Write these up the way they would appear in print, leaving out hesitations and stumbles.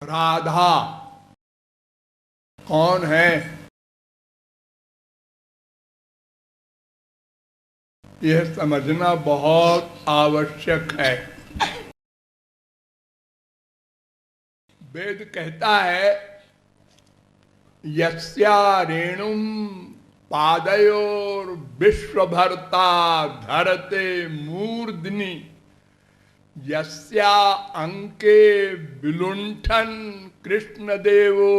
राधा कौन है, यह समझना बहुत आवश्यक है। वेद कहता है यस्या रेणुम पादयोर विश्वभर्ता धरते मूर्धनि यस्या अंके विलुंठन कृष्णदेवो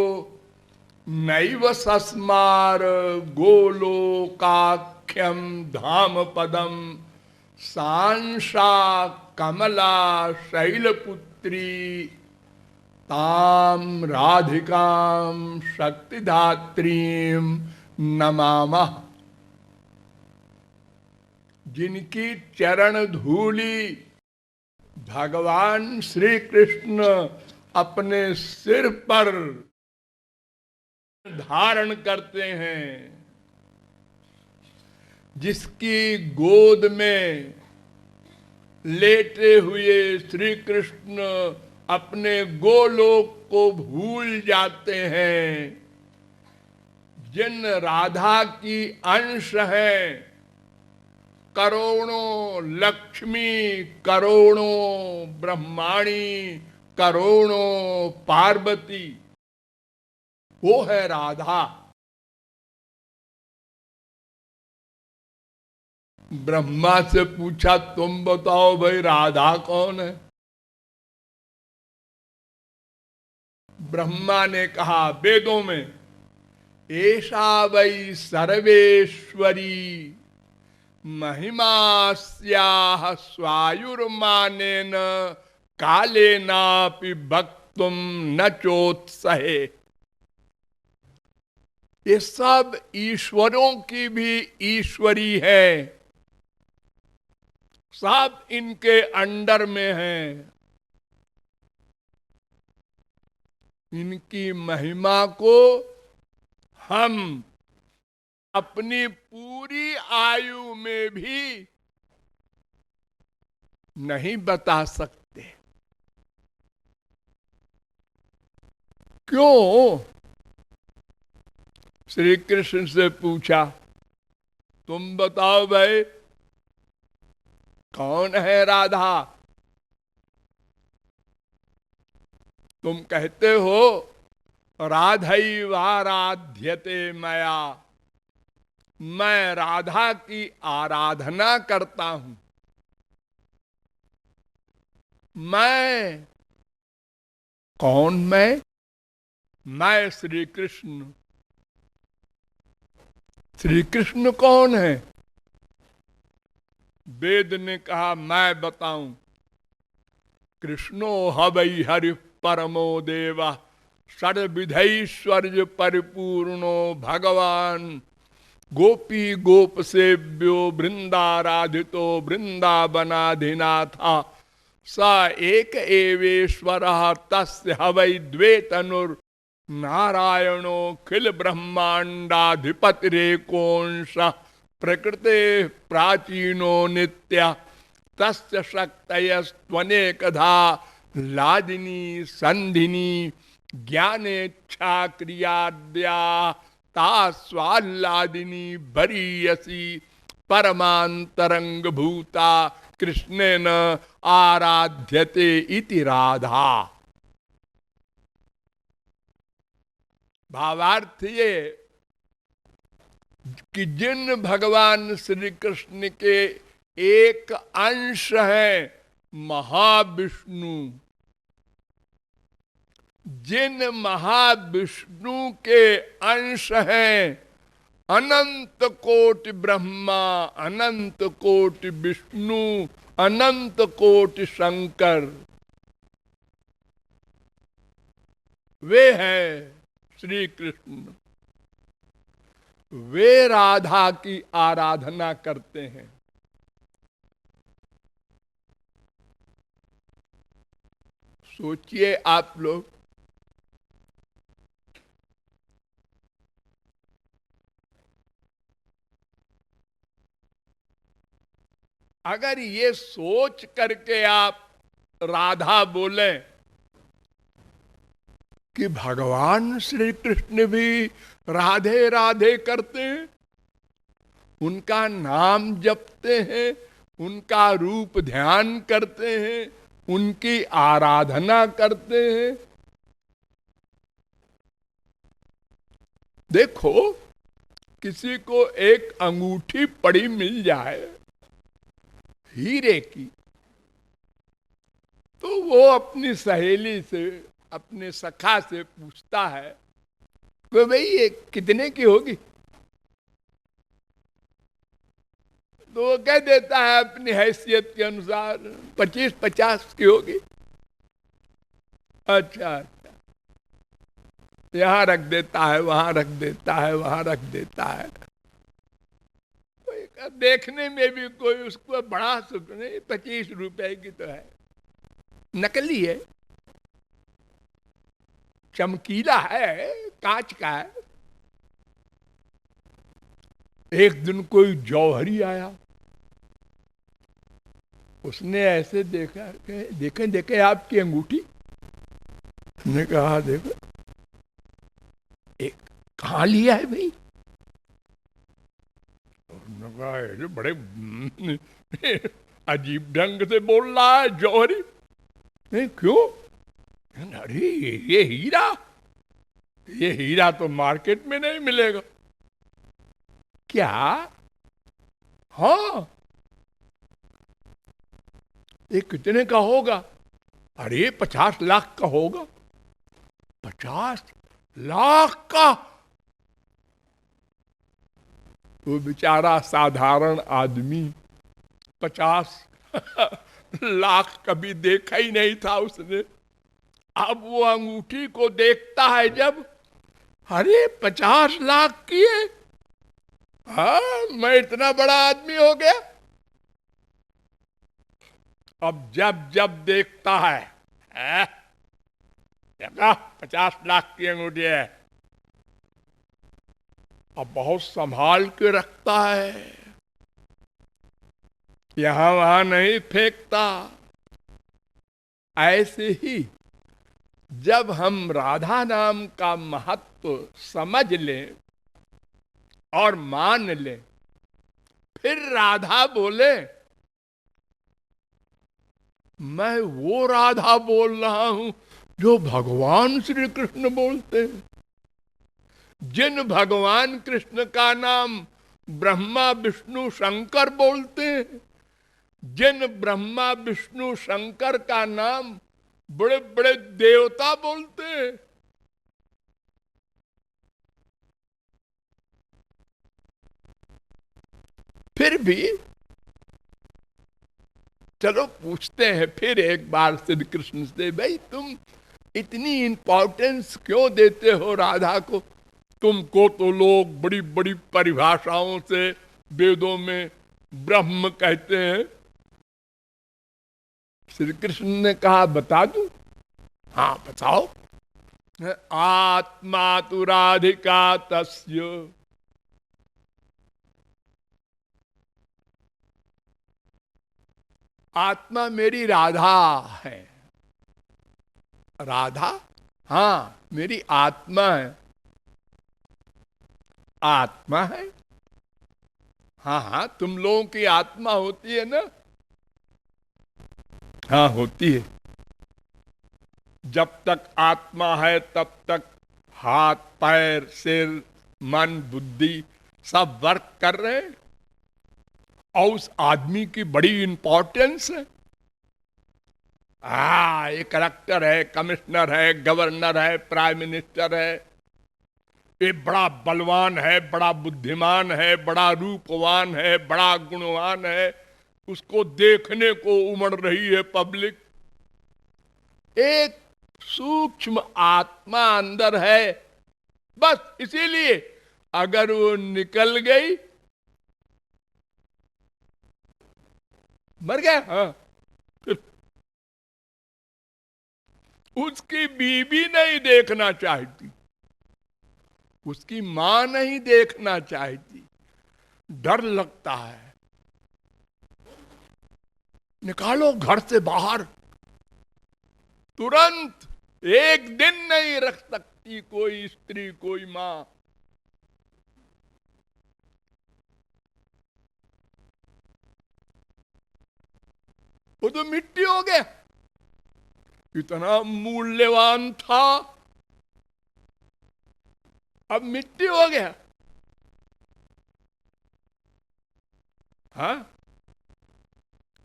नैव सस्मार गोलोकाख्यम धाम पदम सांसा कमला शैलपुत्री ताम राधिकाम शक्तिधात्रीम नमामः। जिनकी चरण धूली भगवान श्री कृष्ण अपने सिर पर धारण करते हैं, जिसकी गोद में लेटे हुए श्री कृष्ण अपने गोलोक को भूल जाते हैं, जिन राधा की अंश है करोड़ों लक्ष्मी, करोड़ों ब्रह्माणी, करोड़ों पार्वती, वो है राधा। ब्रह्मा से पूछा तुम बताओ भाई राधा कौन है। ब्रह्मा ने कहा वेदों में एषा वै सर्वेश्वरी महिमास्याः स्वायुर्मानेन कालेनापि वक्तुम न चोत्सहे। ये सब ईश्वरों की भी ईश्वरी है, सब इनके अंडर में है। इनकी महिमा को हम अपनी पूरी आयु में भी नहीं बता सकते। क्यों? श्री कृष्ण से पूछा तुम बताओ भाई कौन है राधा। तुम कहते हो राधैवाराध्यते मया, मैं राधा की आराधना करता हूं। मैं कौन? मैं श्री कृष्ण। श्री कृष्ण कौन है? वेद ने कहा मैं बताऊं। कृष्णो हवै हरि परमो देवा षड्विधैश्वर्य परिपूर्णो भगवान गोपी गोप सेव्यो वृंदाराधितो वृंदावनाधिनाथा स एक एवेश्वर तस्य हवै द्वे तनुर नारायणो खिल ब्रह्मांडाधिपतिरेकोंश प्रकृते प्राचीनो नित्य तस्य शक्तयस्त्वनेकधा लादिनी संधिनी ज्ञानेच्छा क्रियाद्या तास्वाल्लादिनी बरीयसी परमांतरंग भूता कृष्णेन आराध्यते इति राधा। भावार्थ ये कि जिन भगवान श्री कृष्ण के एक अंश है महाविष्णु, जिन महाविष्णु के अंश हैं अनंत कोटि ब्रह्मा, अनंत कोटि विष्णु, अनंत कोटि शंकर, वे हैं श्री कृष्ण। वे राधा की आराधना करते हैं। सोचिए आप लोग, अगर ये सोच करके आप राधा बोलें कि भगवान श्री कृष्ण भी राधे राधे करते हैं, उनका नाम जपते हैं, उनका रूप ध्यान करते हैं, उनकी आराधना करते हैं। देखो, किसी को एक अंगूठी पड़ी मिल जाए हीरे की, तो वो अपनी सहेली से, अपने सखा से पूछता है कि भाई ये कितने की होगी? तो वो कह देता है अपनी हैसियत के अनुसार 25-50 की होगी। अच्छा, यहां रख देता है, वहां रख देता है, वहां रख देता है। देखने में भी कोई उसको बड़ा सुख नहीं, 25 रुपए की तो है, नकली है, चमकीला है, कांच का है। एक दिन कोई जौहरी आया, उसने ऐसे देखा, देखें देखें आपकी अंगूठी। उसने कहा देखो, एक कहाँ लिया है भाई? कहा बड़े अजीब ढंग से बोल रहा है जौहरी। नहीं क्यों? अरे ये हीरा, ये हीरा तो मार्केट में नहीं मिलेगा। क्या? हाँ। ये कितने का होगा? अरे 50 लाख का होगा। 50 लाख का? वो बेचारा साधारण आदमी 50 लाख कभी देखा ही नहीं था उसने। अब वो अंगूठी को देखता है जब, अरे 50 लाख की है, हाँ मैं इतना बड़ा आदमी हो गया। अब जब जब देखता है, 50 लाख की अंगूठी है, अब बहुत संभाल के रखता है, यहां वहां नहीं फेंकता। ऐसे ही जब हम राधा नाम का महत्व समझ लें और मान लें, फिर राधा बोले, मैं वो राधा बोल रहा हूं जो भगवान श्री कृष्ण बोलते हैं। जिन भगवान कृष्ण का नाम ब्रह्मा विष्णु शंकर बोलते हैं, जिन ब्रह्मा विष्णु शंकर का नाम बड़े बड़े देवता बोलते हैं, फिर भी चलो पूछते हैं फिर एक बार श्री कृष्ण से, भाई तुम इतनी इंपॉर्टेंस क्यों देते हो राधा को? तुमको तो लोग बड़ी बड़ी परिभाषाओं से वेदों में ब्रह्म कहते हैं। श्री कृष्ण ने कहा बता दूं? हाँ बताओ। आत्मा तु राधिका तस्य, आत्मा मेरी राधा है। राधा? हाँ मेरी आत्मा है। आत्मा है? हाँ हाँ, तुम लोगों की आत्मा होती है ना? हाँ होती है। जब तक आत्मा है तब तक हाथ पैर सिर मन बुद्धि सब वर्क कर रहे हैं, और उस आदमी की बड़ी इंपॉर्टेंस है। ये कलेक्टर है, कमिश्नर है, गवर्नर है, प्राइम मिनिस्टर है, ये बड़ा बलवान है, बड़ा बुद्धिमान है, बड़ा रूपवान है, बड़ा गुणवान है, उसको देखने को उमड़ रही है पब्लिक। एक सूक्ष्म आत्मा अंदर है, बस इसीलिए अगर वो निकल गई, मर गया। हाँ, उसकी बीवी नहीं देखना चाहती, उसकी मां नहीं देखना चाहती, डर लगता है, निकालो घर से बाहर तुरंत। एक दिन नहीं रख सकती कोई स्त्री, कोई मां। वो तो मिट्टी हो गया, इतना मूल्यवान था, अब मिट्टी हो गया। हाँ,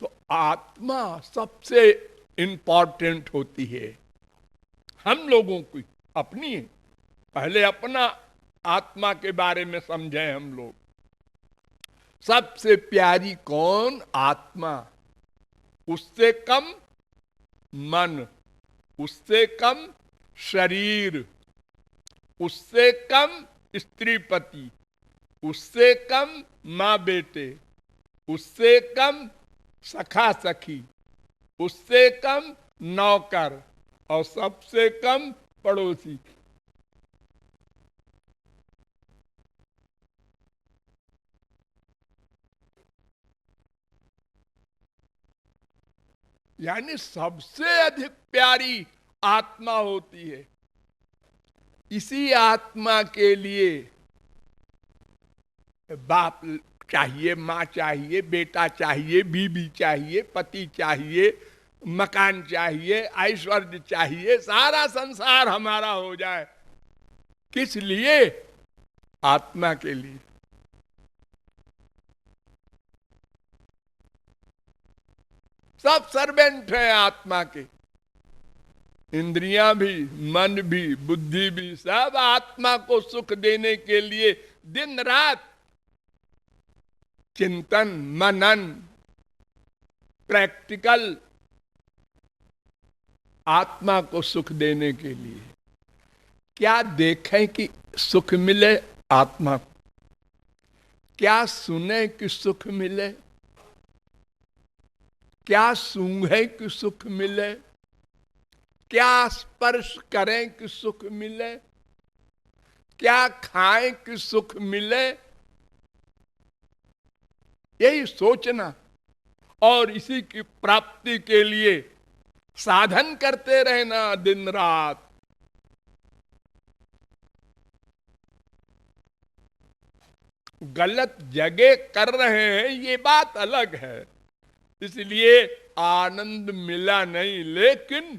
तो आत्मा सबसे इंपॉर्टेंट होती है हम लोगों की, अपनी। पहले अपना आत्मा के बारे में समझें हम लोग। सबसे प्यारी कौन? आत्मा। उससे कम मन, उससे कम शरीर, उससे कम स्त्री पति, उससे कम माँ बेटे, उससे कम सखा सखी, उससे कम नौकर, और सबसे कम पड़ोसी। यानी सबसे अधिक प्यारी आत्मा होती है। इसी आत्मा के लिए बाप चाहिए, माँ चाहिए, बेटा चाहिए, बीबी चाहिए, पति चाहिए, मकान चाहिए, ऐश्वर्य चाहिए, सारा संसार हमारा हो जाए। किस लिए? आत्मा के लिए। सब सर्वेंट है आत्मा के। इंद्रियां भी, मन भी, बुद्धि भी, सब आत्मा को सुख देने के लिए दिन रात चिंतन, मनन, प्रैक्टिकल, आत्मा को सुख देने के लिए। क्या देखें कि सुख मिले आत्मा को? क्या सुने कि सुख मिले? क्या सूंघे कि सुख मिले? क्या स्पर्श करें कि सुख मिले? क्या खाएं कि सुख मिले? यही सोचना और इसी की प्राप्ति के लिए साधन करते रहना दिन रात। गलत जगह कर रहे हैं ये बात अलग है, इसलिए आनंद मिला नहीं, लेकिन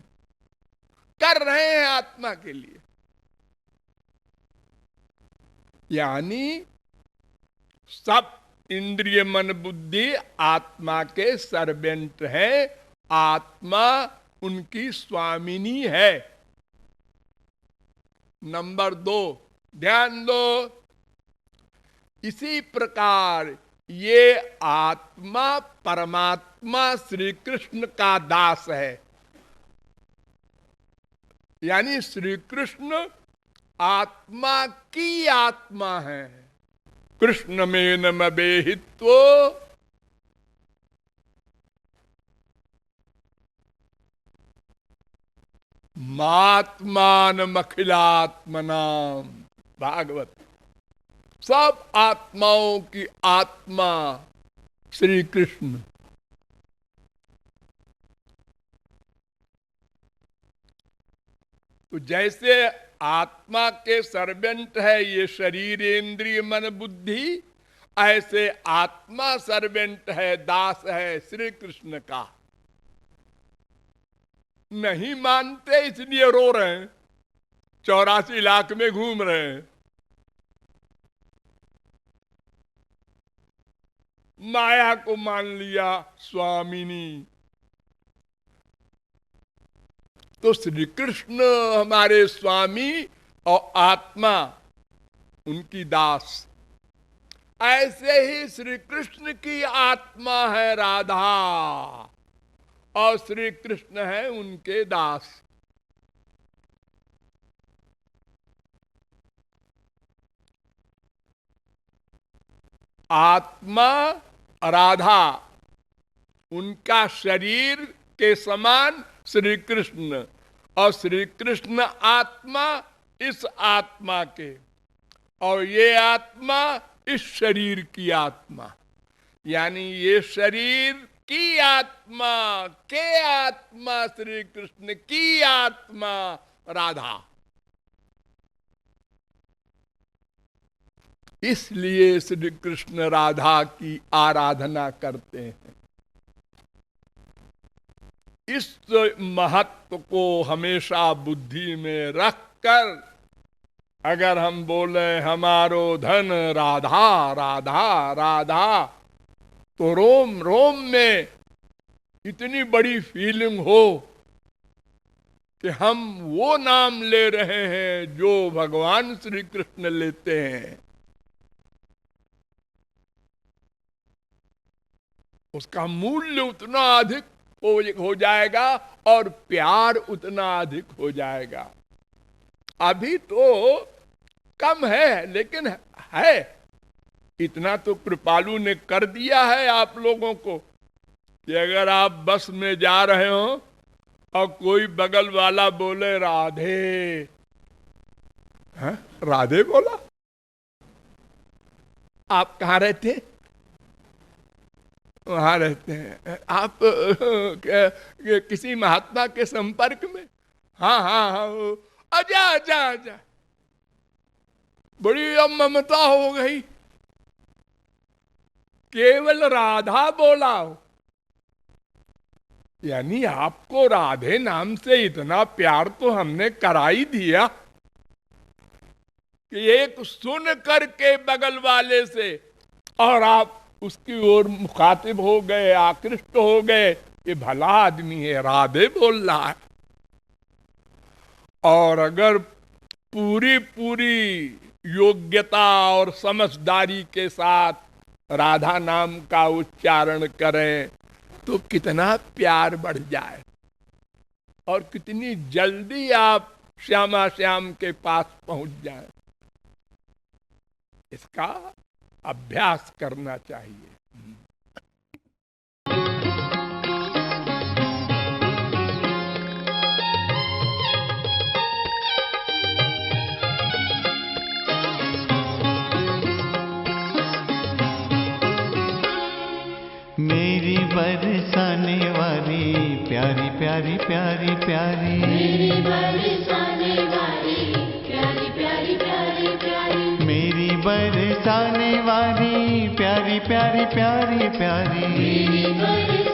कर रहे हैं आत्मा के लिए। यानी सब इंद्रिय मन बुद्धि आत्मा के सर्वेंट है, आत्मा उनकी स्वामिनी है। नंबर 2, ध्यान दो, इसी प्रकार ये आत्मा परमात्मा श्री कृष्ण का दास है। यानी श्री कृष्ण आत्मा की आत्मा है। कृष्ण में नम बेहित्व मात्मान अखिलात्मनाम, भागवत। सब आत्माओं की आत्मा श्री कृष्ण। तो जैसे आत्मा के सर्वेंट है ये शरीर इंद्रिय मन बुद्धि, ऐसे आत्मा सर्वेंट है, दास है श्री कृष्ण का। नहीं मानते इसलिए रो रहे हैं, 84 लाख में घूम रहे हैं। माया को मान लिया स्वामिनी। तो श्री कृष्ण हमारे स्वामी और आत्मा उनकी दास। ऐसे ही श्री कृष्ण की आत्मा है राधा और श्री कृष्ण है उनके दास। आत्मा राधा, उनका शरीर के समान श्री कृष्ण, और श्री कृष्ण आत्मा इस आत्मा के, और ये आत्मा इस शरीर की आत्मा। यानी ये शरीर की आत्मा के आत्मा श्री कृष्ण की आत्मा राधा। इसलिए श्री कृष्ण राधा की आराधना करते हैं। इस महत्व को हमेशा बुद्धि में रखकर अगर हम बोले हमारो धन राधा राधा राधा, तो रोम रोम में इतनी बड़ी फीलिंग हो कि हम वो नाम ले रहे हैं जो भगवान श्री कृष्ण लेते हैं। उसका मूल्य उतना अधिक हो जाएगा और प्यार उतना अधिक हो जाएगा। अभी तो कम है, लेकिन है। इतना तो कृपालु ने कर दिया है आप लोगों को कि अगर आप बस में जा रहे हो और कोई बगल वाला बोले राधे, है? राधे बोला, आप कहाँ रहते? वहां रहते हैं। आप किसी महात्मा के संपर्क में? हाँ हाँ हाँ, आजा आजा आजा। बड़ी अब ममता हो गई, केवल राधा बोला हो। यानी आपको राधे नाम से इतना प्यार तो हमने करा ही दिया कि एक सुन करके बगल वाले से और आप उसकी ओर मुखातिब हो गए, आकृष्ट हो गए। ये भला आदमी है, राधे बोल रहा है। और अगर पूरी पूरी योग्यता और समझदारी के साथ राधा नाम का उच्चारण करें तो कितना प्यार बढ़ जाए और कितनी जल्दी आप श्यामा श्याम के पास पहुंच जाएं। इसका अभ्यास करना चाहिए। मेरी बरसाने वाली प्यारी प्यारी प्यारी प्यारी, मेरी बरसाने वाली प्यारी प्यारी प्यारी प्यारी, मेरी बरसाने वाली प्यारी प्यारी प्यारी प्यारी, मेरी